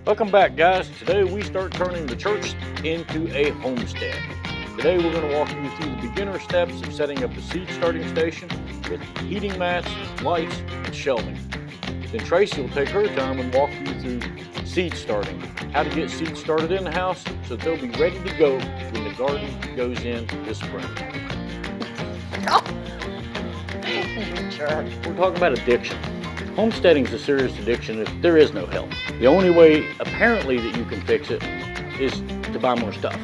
Welcome back, guys. Today we start turning the church into a homestead. Today we're going to walk you through the beginner steps of setting up a seed starting station with heating mats, lights, and shelving. Then Tracy will take her time and walk you through seed starting, how to get seeds started in the house so that they'll be ready to go when the garden goes in this spring. We're talking about addiction. Homesteading is a serious addiction if there is no help. The only way, apparently, that you can fix it is to buy more stuff.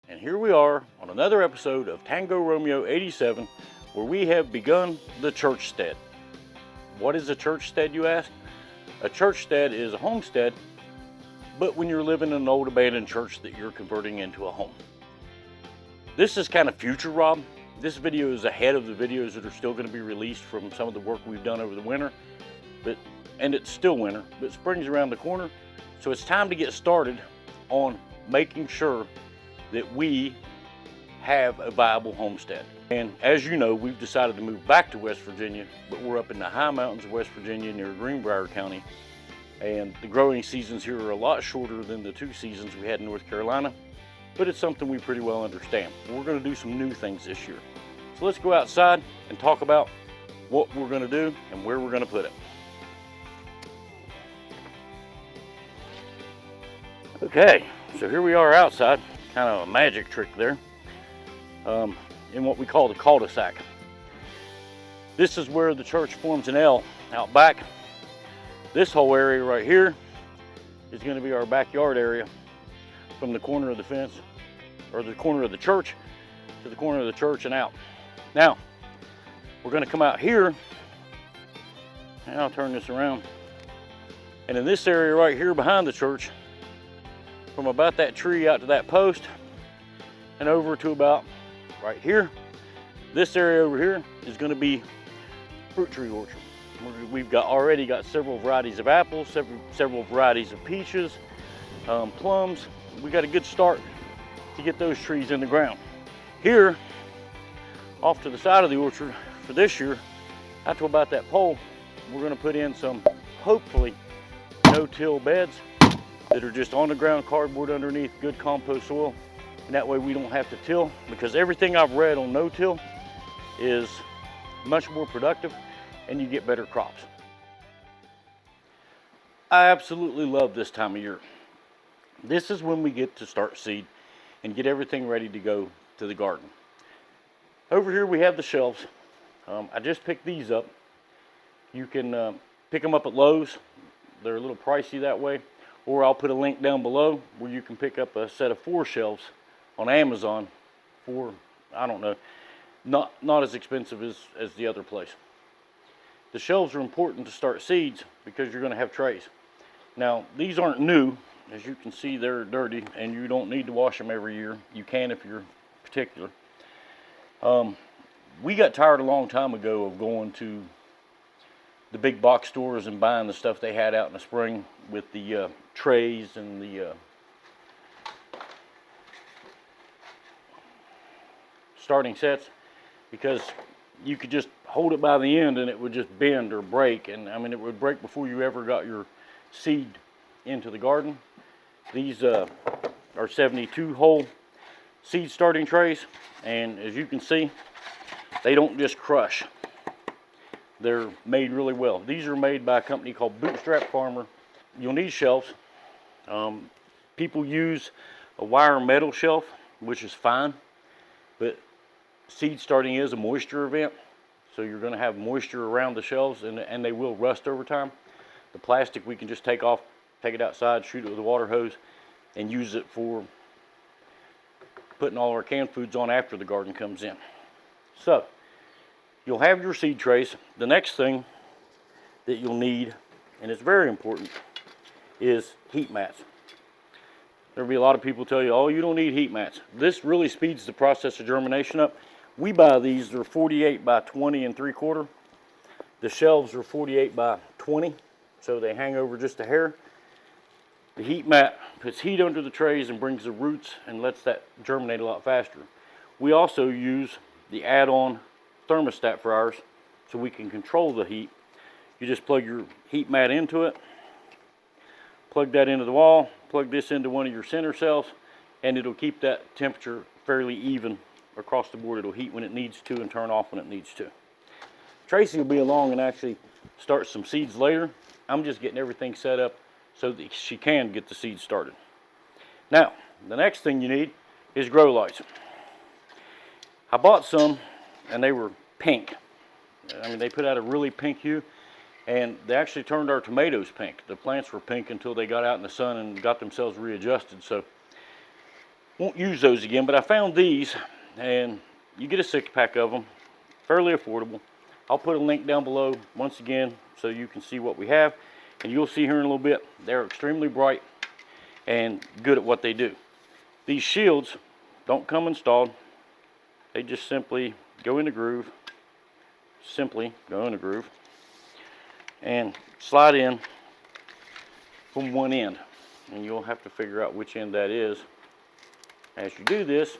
And here we are on another episode of Tango Romeo 87, where we have begun the church stead. What is a church stead, you ask? A church stead is a homestead, but when you're living in an old abandoned church that you're converting into a home. This is kind of future, Rob. This video is ahead of the videos that are still going to be released from some of the work we've done over the winter. And it's still winter, but spring's around the corner. So it's time to get started on making sure that we have a viable homestead. And as you know, we've decided to move back to West Virginia, but we're up in the high mountains of West Virginia near Greenbrier County. And the growing seasons here are a lot shorter than the 2 seasons we had in North Carolina. But it's something we pretty well understand. We're going to do some new things this year. So let's go outside and talk about what we're going to do and where we're going to put it. Okay, so here we are outside, kind of a magic trick there, in what we call the cul-de-sac. This is where the church forms an L out back. This whole area right here is going to be our backyard area, from the corner of the fence, or the corner of the church, to the corner of the church and out. Now, we're going to come out here, and I'll turn this around. And in this area right here behind the church, from about that tree out to that post, and over to about right here, this area over here is going to be fruit tree orchard. We've already got several varieties of apples, several varieties of peaches, plums. We got a good start to get those trees in the ground. Here, off to the side of the orchard for this year, out to about that pole, we're going to put in some, hopefully, no-till beds that are just on the ground, cardboard underneath, good compost soil. And that way we don't have to till, because everything I've read on no-till is much more productive and you get better crops. I absolutely love this time of year. This is when we get to start seed and get everything ready to go to the garden. Over here we have the shelves. I just picked these up. You can pick them up at Lowe's. They're a little pricey that way. Or I'll put a link down below where you can pick up a set of 4 shelves on Amazon for, I don't know, not as expensive as the other place. The shelves are important to start seeds because you're going to have trays. Now, these aren't new. As you can see, they're dirty, and you don't need to wash them every year. You can if you're particular. We got tired a long time ago of going to the big box stores and buying the stuff they had out in the spring with the trays and the starting sets, because you could just hold it by the end and it would just bend or break. And I mean, it would break before you ever got your seed into the garden. These are 72 hole seed starting trays, and as you can see, they don't just crush. They're made really well. These are made by a company called Bootstrap Farmer. You'll need shelves. People use a wire metal shelf, which is fine, but seed starting is a moisture event, so you're going to have moisture around the shelves, and they will rust over time. The plastic we can just take off, take it outside, shoot it with a water hose, and use it for putting all our canned foods on after the garden comes in. So, you'll have your seed trays. The next thing that you'll need, and it's very important, is heat mats. There'll be a lot of people tell you, oh, you don't need heat mats. This really speeds the process of germination up. We buy these, they're 48 by 20 3/4. The shelves are 48 by 20, so they hang over just a hair. The heat mat puts heat under the trays and brings the roots and lets that germinate a lot faster. We also use the add-on thermostat for ours so we can control the heat You just plug your heat mat into it, plug that into the wall, plug this into one of your center cells, and it'll keep that temperature fairly even across the board. It'll heat when it needs to and turn off when it needs to. Tracy will be along and actually start some seeds later. I'm just getting everything set up so that she can get the seeds started. Now, the next thing you need is grow lights. I bought some and they were pink. I mean, they put out a really pink hue, and they actually turned our tomatoes pink. The plants were pink until they got out in the sun and got themselves readjusted. So won't use those again, but I found these, and you get a 6-pack of them, fairly affordable. I'll put a link down below once again so you can see what we have, and you'll see here in a little bit they're extremely bright and good at what they do. These shields don't come installed. They just simply go in the groove, and slide in from one end, and you'll have to figure out which end that is as you do this.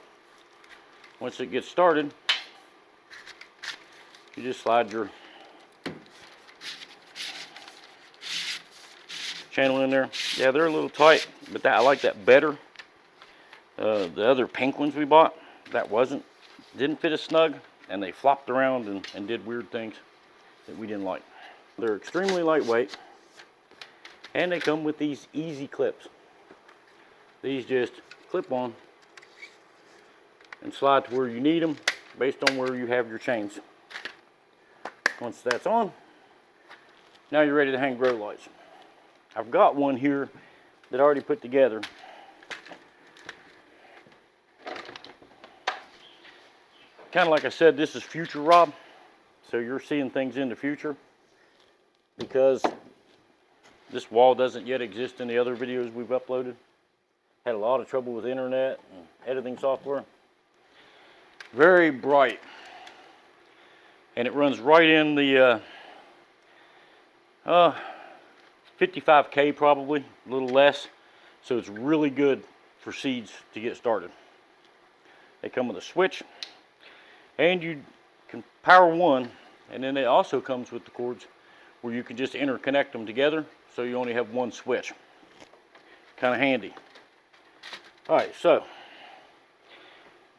Once it gets started, you just slide your channel in there. Yeah, they're a little tight, but I like that better. The other pink ones we bought, didn't fit as snug, and they flopped around and did weird things that we didn't like. They're extremely lightweight, and they come with these easy clips. These just clip on and slide to where you need them based on where you have your chains. Once that's on, now you're ready to hang grow lights. I've got one here that I already put together. Kind of like I said, this is future Rob, so you're seeing things in the future, because this wall doesn't yet exist in the other videos we've uploaded. Had a lot of trouble with internet and editing software. Very bright, and it runs right in the 55K, probably a little less, so it's really good for seeds to get started. They come with a switch, and you can power one, and then it also comes with the cords where you can just interconnect them together, so you only have one switch. Kind of handy. All right, so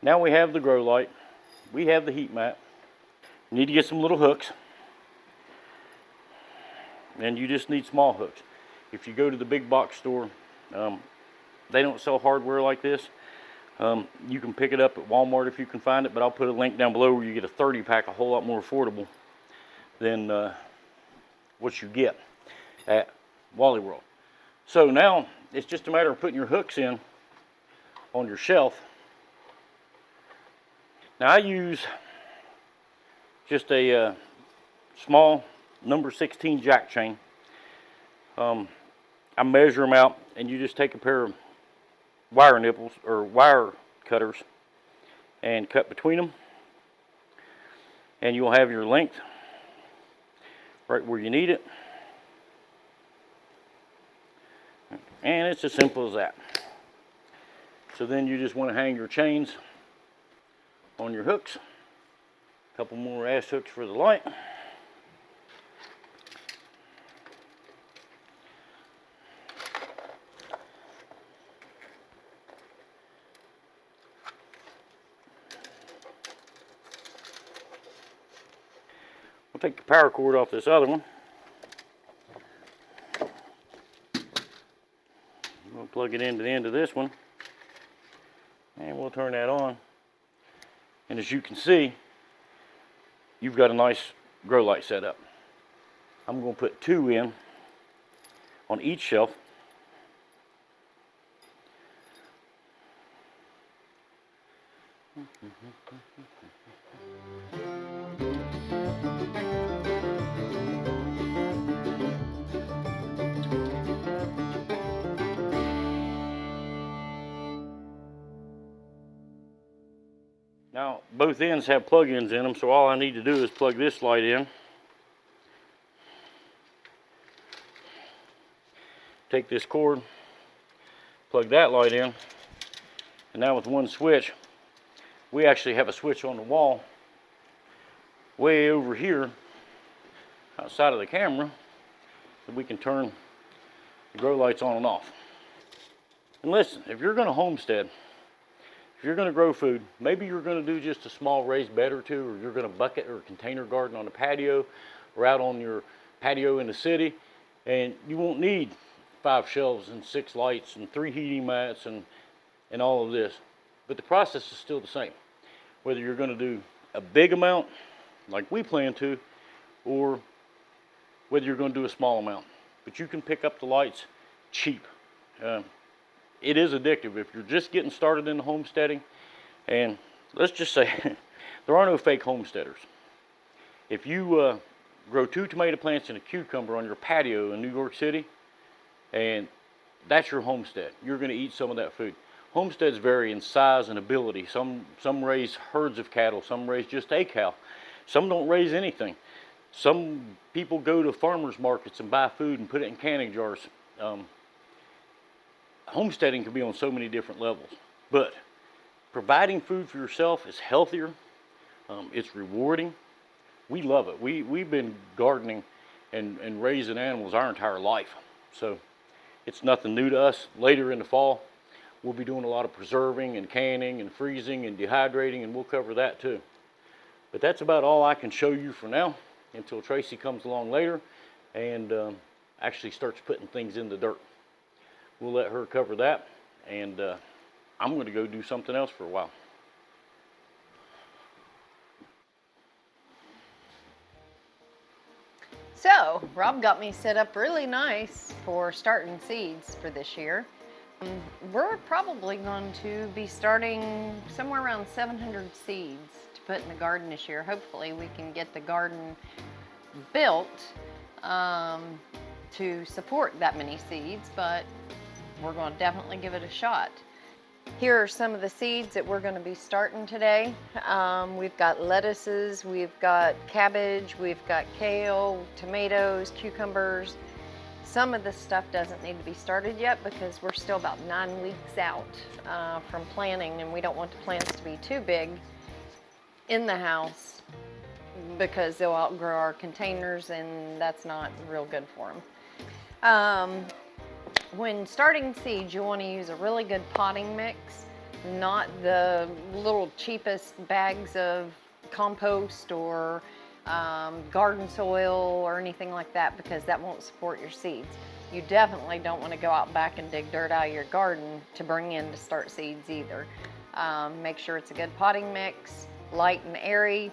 now we have the grow light, we have the heat mat. You need to get some little hooks, and you just need small hooks. If you go to the big box store, they don't sell hardware like this. You can pick it up at Walmart if you can find it, but I'll put a link down below where you get a 30-pack, a whole lot more affordable than what you get at Wally World. So now it's just a matter of putting your hooks in on your shelf. Now I use just a small number 16 jack chain. I measure them out, and you just take a pair of wire nipples or wire cutters and cut between them, and you'll have your length right where you need it. And it's as simple as that. So then you just want to hang your chains on your hooks. A couple more ass hooks for the light. We'll take the power cord off this other one. We'll plug it into the end of this one, and we'll turn that on. And as you can see, you've got a nice grow light set up. I'm going to put 2 in on each shelf. Now, both ends have plug-ins in them, so all I need to do is plug this light in, take this cord, plug that light in, and now with one switch, we actually have a switch on the wall way over here outside of the camera that we can turn the grow lights on and off. And listen, if you're going to homestead, if you're going to grow food, maybe you're going to do just a small raised bed or two, or you're going to bucket or container garden on the patio or out on your patio in the city, and you won't need 5 shelves and 6 lights and 3 heating mats and all of this. But the process is still the same. Whether you're going to do a big amount like we plan to, or whether you're going to do a small amount. But you can pick up the lights cheap. It is addictive if you're just getting started in the homesteading. And let's just say there are no fake homesteaders. If you grow 2 tomato plants and a cucumber on your patio in New York City, and that's your homestead, you're going to eat some of that food. Homesteads vary in size and ability. Some raise herds of cattle, some raise just a cow, some don't raise anything. Some people go to farmers markets and buy food and put it in canning jars. Homesteading can be on so many different levels, but providing food for yourself is healthier. It's rewarding. We love it. We've been gardening and raising animals our entire life, so it's nothing new to us. Later in the fall, we'll be doing a lot of preserving and canning and freezing and dehydrating, and we'll cover that too. But that's about all I can show you for now, until Tracy comes along later and actually starts putting things in the dirt. We'll let her cover that, and I'm going to go do something else for a while. So, Rob got me set up really nice for starting seeds for this year. We're probably going to be starting somewhere around 700 seeds to put in the garden this year. Hopefully we can get the garden built to support that many seeds, but we're going to definitely give it a shot. Here are some of the seeds that we're going to be starting today. We've got lettuces, we've got cabbage, we've got kale, tomatoes, cucumbers. Some of this stuff doesn't need to be started yet because we're still about 9 weeks out from planting, and we don't want the plants to be too big in the house because they'll outgrow our containers, and that's not real good for them. When starting seeds, you want to use a really good potting mix, not the little cheapest bags of compost or garden soil or anything like that, because that won't support your seeds. You definitely don't want to go out back and dig dirt out of your garden to bring in to start seeds either. Make sure it's a good potting mix, light and airy,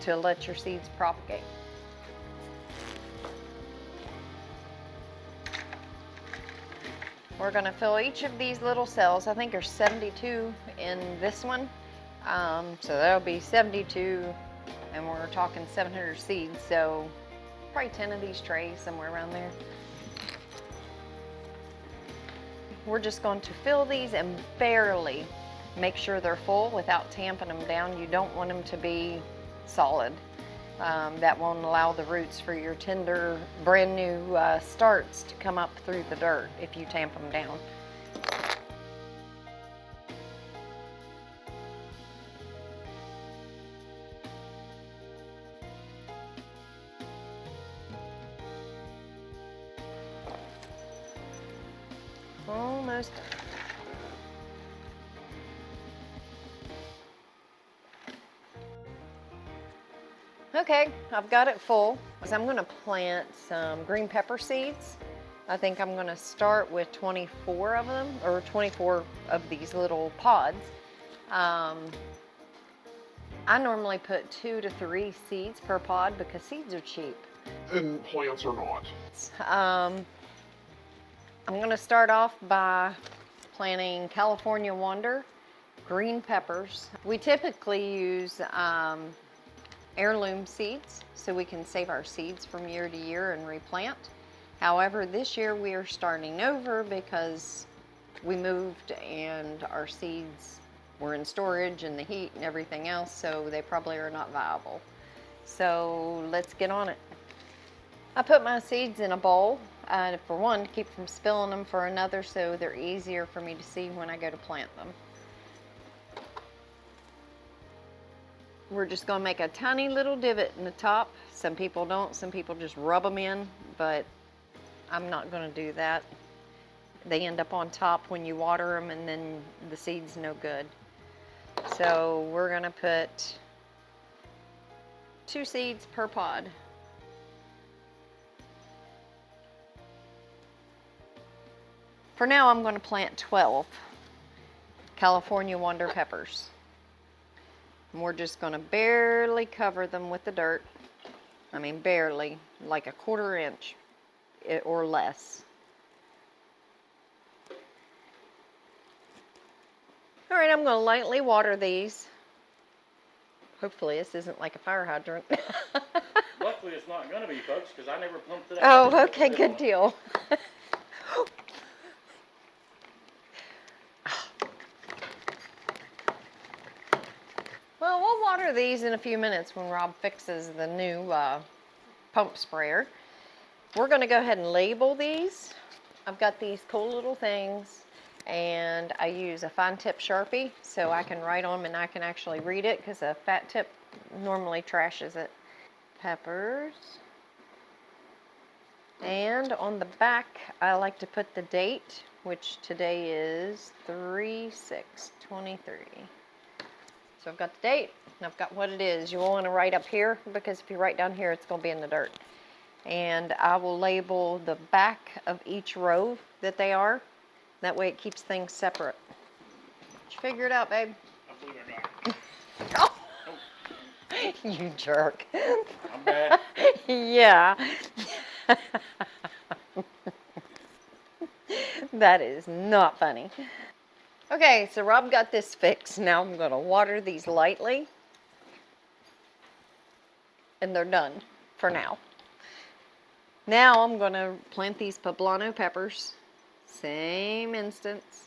to let your seeds propagate. We're going to fill each of these little cells. I think there's 72 in this one. So that'll be 72, and we're talking 700 seeds, so probably 10 of these trays, somewhere around there. We're just going to fill these and barely make sure they're full without tamping them down. You don't want them to be solid. That won't allow the roots for your tender, brand new starts to come up through the dirt if you tamp them down. Almost done. Okay, I've got it full. I'm going to plant some green pepper seeds. I think I'm going to start with 24 of them, or 24 of these little pods. I normally put 2 to 3 seeds per pod because seeds are cheap. And plants are not. I'm going to start off by planting California Wonder, green peppers. We typically use heirloom seeds so we can save our seeds from year to year and replant. However, this year we are starting over because we moved and our seeds were in storage and the heat and everything else, so they probably are not viable. So let's get on it. I put my seeds in a bowl, for one, to keep from spilling them, for another, so they're easier for me to see when I go to plant them. We're just going to make a tiny little divot in the top Some people don't. Some people just rub them in, but I'm not going to do that. They end up on top when you water them, and then the seed's no good. So we're going to put 2 seeds per pod. For now, I'm going to plant 12 California Wonder peppers. And we're just going to barely cover them with the dirt. I mean, barely, like a 1/4 inch or less. All right, I'm going to lightly water these. Hopefully this isn't like a fire hydrant. Luckily it's not going to be, folks, because I never pumped it out. Oh, okay, good deal. Well, we'll water these in a few minutes when Rob fixes the new pump sprayer. We're going to go ahead and label these. I've got these cool little things, and I use a fine tip Sharpie so I can write on them and I can actually read it, because a fat tip normally trashes it. Peppers. And on the back, I like to put the date, which today is 3/6/23. So I've got the date, and I've got what it is. You want to write up here, because if you write down here, it's going to be in the dirt. And I will label the back of each row that they are. That way it keeps things separate. Did you figure it out, babe? I believe I got it. Oh. You jerk. I'm bad. Yeah. That is not funny. Okay, so Rob got this fixed. Now I'm going to water these lightly. And they're done for now. Now I'm going to plant these poblano peppers. Same instance.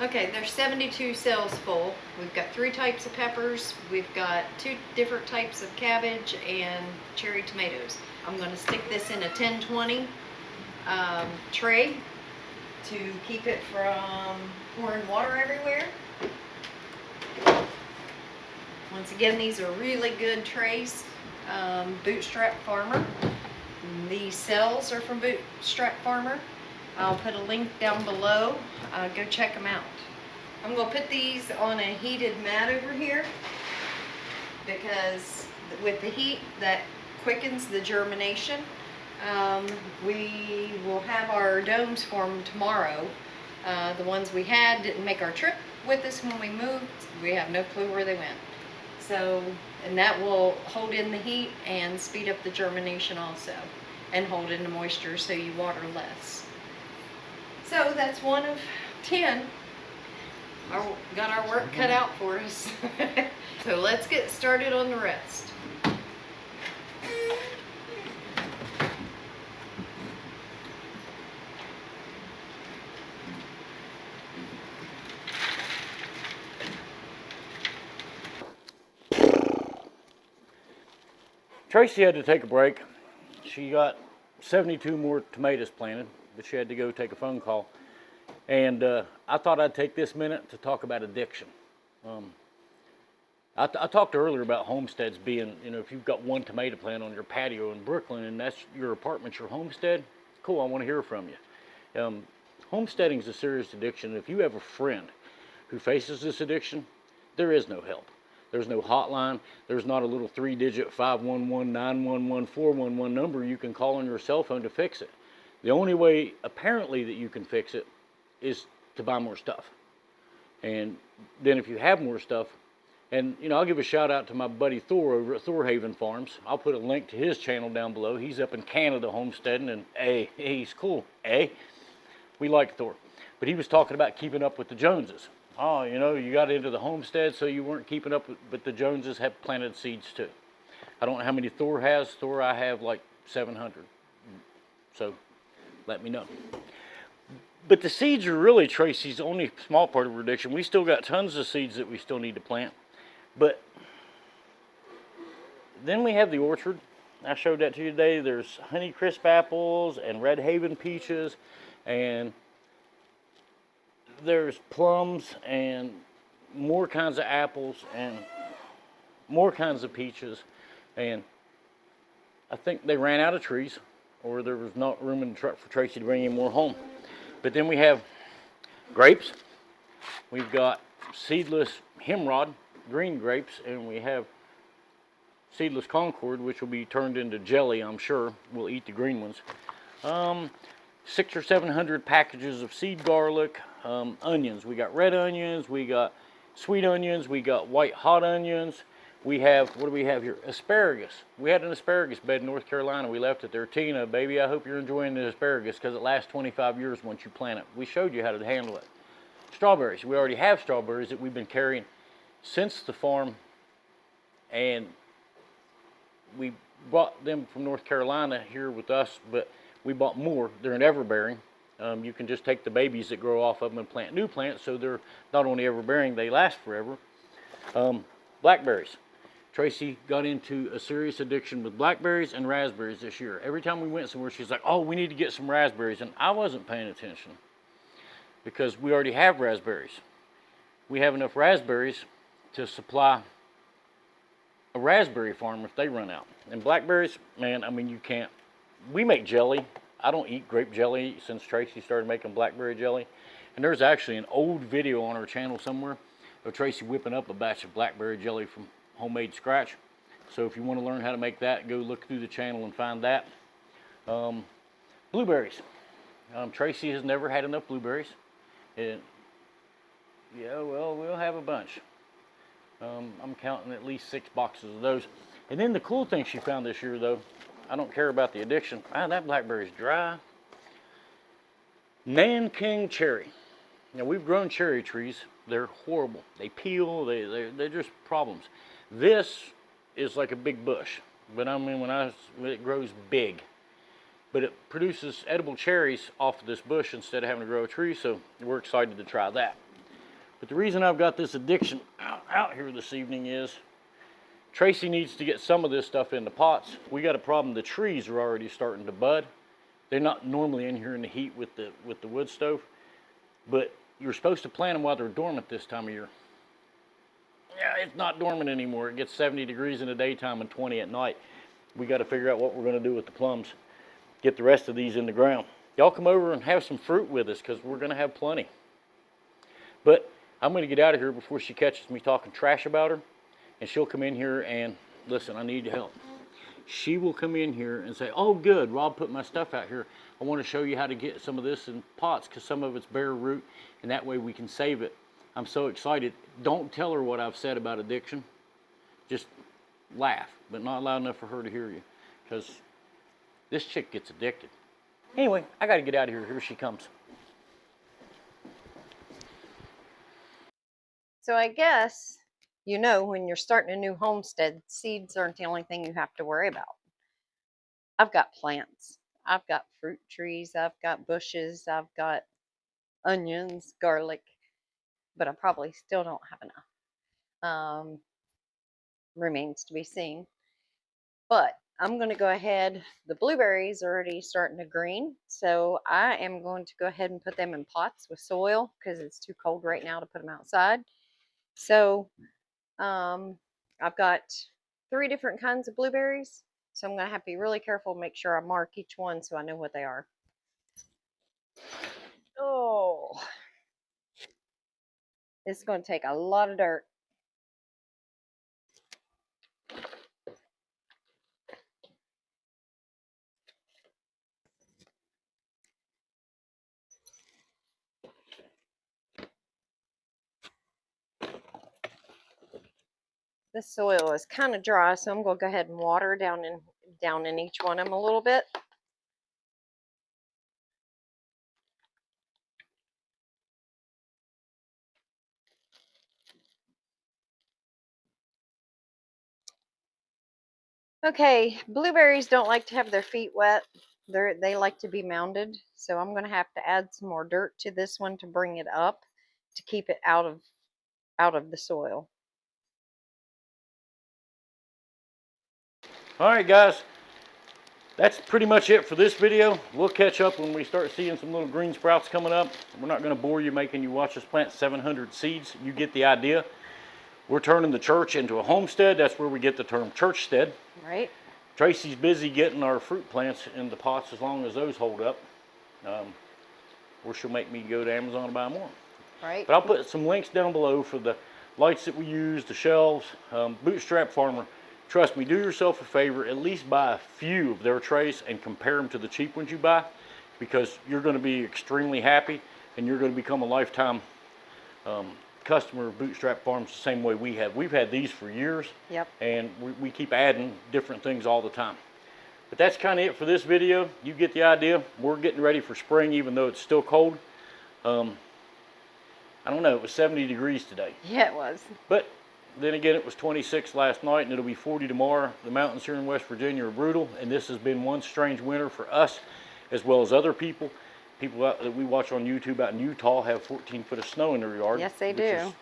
Okay, there's 72 cells full. We've got 3 types of peppers. We've got 2 different types of cabbage and cherry tomatoes. I'm going to stick this in a 10-20 tray to keep it from pouring water everywhere. Once again, these are really good trays. Bootstrap Farmer. These cells are from Bootstrap Farmer. I'll put a link down below. Go check them out. I'm going to put these on a heated mat over here, because with the heat that quickens the germination. We will have our domes formed tomorrow. The ones we had didn't make our trip with us when we moved. We have no clue where they went. So, and that will hold in the heat and speed up the germination also, and hold in the moisture so you water less. So that's 1 of 10. Got our work cut out for us. So let's get started on the rest. Tracy had to take a break. She got 72 more tomatoes planted, but she had to go take a phone call. And I thought I'd take this minute to talk about addiction. I talked earlier about homesteads being, you know, if you've got 1 tomato plant on your patio in Brooklyn and that's your apartment, your homestead, cool, I want to hear from you. Homesteading is a serious addiction. If you have a friend who faces this addiction, there is no help. There's no hotline. There's not a little 3-digit 511 911 411 number you can call on your cell phone to fix it. The only way, apparently, that you can fix it is to buy more stuff. And then if you have more stuff, and I'll give a shout out to my buddy Thor over at Thorhaven Farms. I'll put a link to his channel down below. He's up in Canada homesteading, and he's cool. We like Thor. But he was talking about keeping up with the Joneses. Oh, you got into the homestead, so you weren't keeping up with, but the Joneses have planted seeds too. I don't know how many Thor has. Thor, I have like 700. So let me know. But the seeds are really Tracy's only small part of her addiction. We still got tons of seeds that we still need to plant. But then we have the orchard. I showed that to you today. There's Honeycrisp apples and Red Haven peaches, and there's plums and more kinds of apples and more kinds of peaches. And I think they ran out of trees, or there was not room in the truck for Tracy to bring any more home. But then we have grapes. We've got seedless Hemrod, green grapes, and we have seedless Concord, which will be turned into jelly, I'm sure. We'll eat the green ones. 600 or 700 packages of seed garlic, onions. We got red onions, we got sweet onions, we got white hot onions. We have, what do we have here? Asparagus. We had an asparagus bed in North Carolina. We left it there. Tina, baby, I hope you're enjoying the asparagus because it lasts 25 years once you plant it. We showed you how to handle it. Strawberries. We already have strawberries that we've been carrying since the farm, and we brought them from North Carolina here with us, but we bought more. They're an everbearing. You can just take the babies that grow off of them and plant new plants, so they're not only everbearing, they last forever. Blackberries. Tracy got into a serious addiction with blackberries and raspberries this year. Every time we went somewhere, she's like, oh, we need to get some raspberries. And I wasn't paying attention because we already have raspberries. We have enough raspberries to supply a raspberry farm if they run out. And blackberries, man, I mean, you can't. We make jelly. I don't eat grape jelly since Tracy started making blackberry jelly. And there's actually an old video on our channel somewhere of Tracy whipping up a batch of blackberry jelly from homemade scratch. So if you want to learn how to make that, go look through the channel and find that. Blueberries. Tracy has never had enough blueberries. And yeah, well, we'll have a bunch. I'm counting at least 6 boxes of those. And then the cool thing she found this year, though, I don't care about the addiction. That blackberry's dry. Nanking cherry. Now, we've grown cherry trees. They're horrible. They peel. They're just problems. This is like a big bush, but I mean, when it grows big, but it produces edible cherries off of this bush instead of having to grow a tree. So we're excited to try that. But the reason I've got this addiction out here this evening is Tracy needs to get some of this stuff into pots. We got a problem. The trees are already starting to bud. They're not normally in here in the heat with the wood stove, but you're supposed to plant them while they're dormant this time of year. Yeah, it's not dormant anymore. It gets 70 degrees in the daytime and 20 at night. We got to figure out what we're going to do with the plums. Get the rest of these in the ground. Y'all come over and have some fruit with us because we're going to have plenty. But I'm going to get out of here before she catches me talking trash about her. And she'll come in here and, listen, I need your help. She will come in here and say, oh, good, Rob put my stuff out here. I want to show you how to get some of this in pots because some of it's bare root, and that way we can save it. I'm so excited. Don't tell her what I've said about addiction. Just laugh, but not loud enough for her to hear you because this chick gets addicted. Anyway, I got to get out of here. Here she comes. So I guess, when you're starting a new homestead, seeds aren't the only thing you have to worry about. I've got plants. I've got fruit trees. I've got bushes. I've got onions, garlic, but I probably still don't have enough. Remains to be seen. But I'm going to go ahead. The blueberries are already starting to green, so I am going to go ahead and put them in pots with soil because it's too cold right now to put them outside. So I've got 3 different kinds of blueberries, so I'm going to have to be really careful and make sure I mark each one so I know what they are. Oh, it's going to take a lot of dirt. This soil is kind of dry, so I'm going to go ahead and water down in each one of them a little bit. Okay, blueberries don't like to have their feet wet. They like to be mounded, so I'm going to have to add some more dirt to this one to bring it up to keep it out of the soil. All right, guys, that's pretty much it for this video. We'll catch up when we start seeing some little green sprouts coming up. We're not going to bore you making you watch us plant 700 seeds. You get the idea. We're turning the church into a homestead. That's where we get the term churchstead. Right. Tracy's busy getting our fruit plants in the pots as long as those hold up. Or she'll make me go to Amazon and buy more. Right. But I'll put some links down below for the lights that we use, the shelves. Bootstrap Farmer, trust me, do yourself a favor, at least buy a few of their trays and compare them to the cheap ones you buy, because you're going to be extremely happy and you're going to become a lifetime customer of Bootstrap Farms the same way we have. We've had these for years. Yep. And we keep adding different things all the time. But that's kind of it for this video. You get the idea. We're getting ready for spring, even though it's still cold. I don't know, it was 70 degrees today. Yeah, it was. But then again, it was 26 last night, and it'll be 40 tomorrow. The mountains here in West Virginia are brutal, and this has been one strange winter for us, as well as other people. People out that we watch on YouTube out in Utah have 14 foot of snow in their yard. Yes, they which do. Is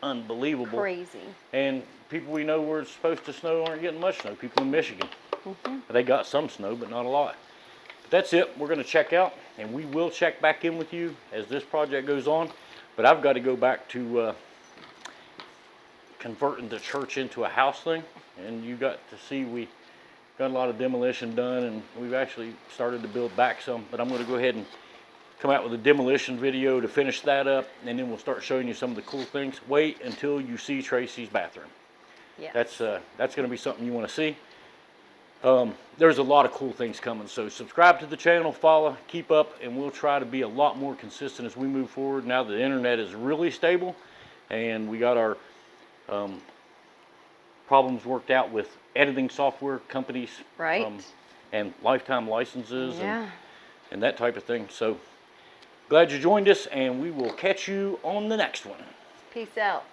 unbelievable. Crazy. And people we know where it's supposed to snow aren't getting much snow. People in Michigan. They got some snow, but not a lot. But that's it. We're going to check out, and we will check back in with you as this project goes on. But I've got to go back to converting the church into a house thing. And you got to see we got a lot of demolition done, and we've actually started to build back some. But I'm going to go ahead and come out with a demolition video to finish that up, and then we'll start showing you some of the cool things. Wait until you see Tracy's bathroom. Yes. That's going to be something you want to see. There's a lot of cool things coming, so subscribe to the channel, follow, keep up, and we'll try to be a lot more consistent as we move forward. Now the internet is really stable, and we got our problems worked out with editing software companies, Right. And lifetime licenses, Yeah. and that type of thing. So glad you joined us, and we will catch you on the next one. Peace out.